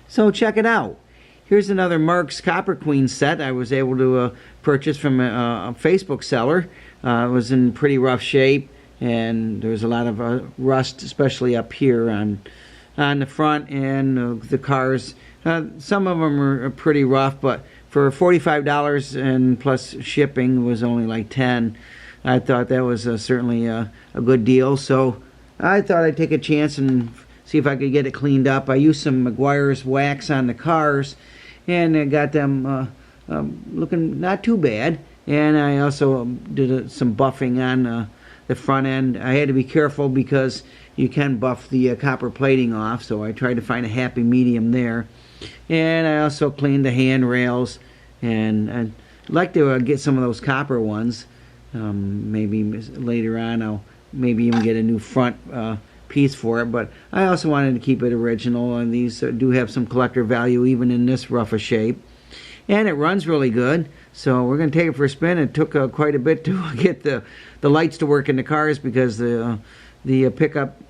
So check it out. Here's another Marx Copper Queen set I was able to purchase from a Facebook seller. It was in pretty rough shape, and there was a lot of rust, especially up here on the front and the cars. Some of them are pretty rough, but for $45 and plus shipping was only like $10. I thought that was certainly a good deal, so I thought I'd take a chance and see if I could get it cleaned up. I used some Maquires wax on the cars, and I got them looking not too bad. And I also did some buffing on the front end. I had to be careful because you can buff the copper plating off, so I tried to find a happy medium there. And I also cleaned the handrails, and I'd like to get some of those copper ones. Maybe later on I'll maybe even get a new front piece for it, but I also wanted to keep it original, and these do have some collector value even in this rough a shape. And it runs really good, so we're going to take it for a spin. It took quite a bit to get the lights to work in the cars because the pickup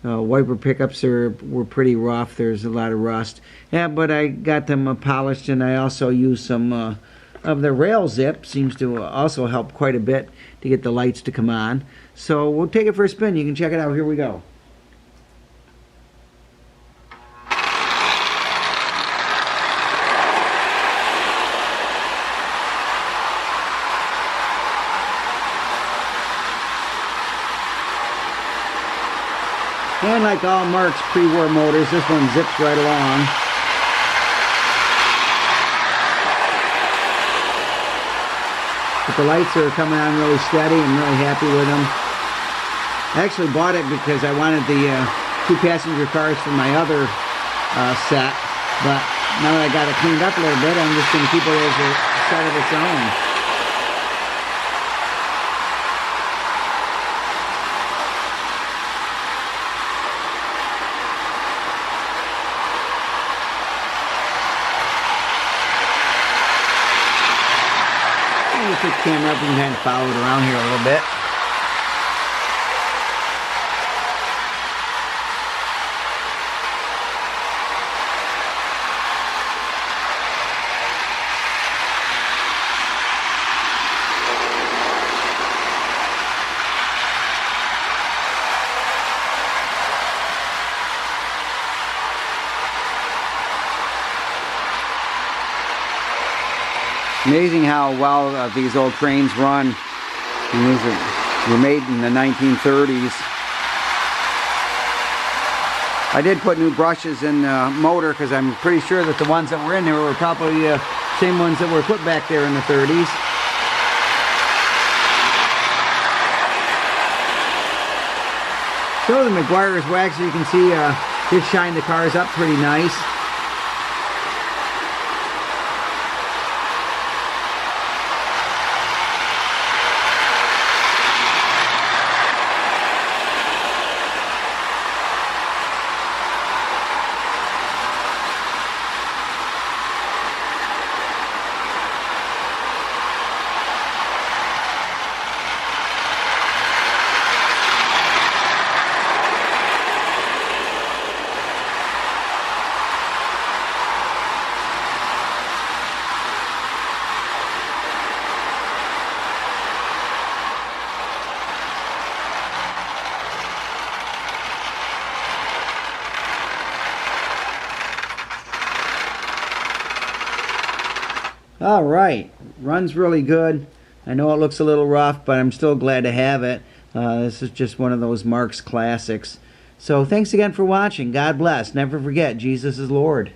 wiper pickups were pretty rough. There's a lot of rust. Yeah, but I got them polished, and I also used some of the rail zip. Seems to also help quite a bit to get the lights to come on. So we'll take it for a spin. You can check it out. Here we go. And like all Marx pre-war motors, this one zips right along. But the lights are coming on really steady. I'm really happy with them. I actually bought it because I wanted the two passenger cars for my other set. But now that I got it cleaned up a little bit, I'm just going to keep it as a set of its own. The camera up and kind of follow it around here a little bit. Amazing how well these old trains run. These were made in the 1930s. I did put new brushes in the motor because I'm pretty sure that the ones that were in there were probably the same ones that were put back there in the 30s. So the Maquires wax, as you can see, did shine the cars up pretty nice. Alright, runs really good. I know it looks a little rough, but I'm still glad to have it. This is just one of those Marx classics. So thanks again for watching. God bless. Never forget, Jesus is Lord.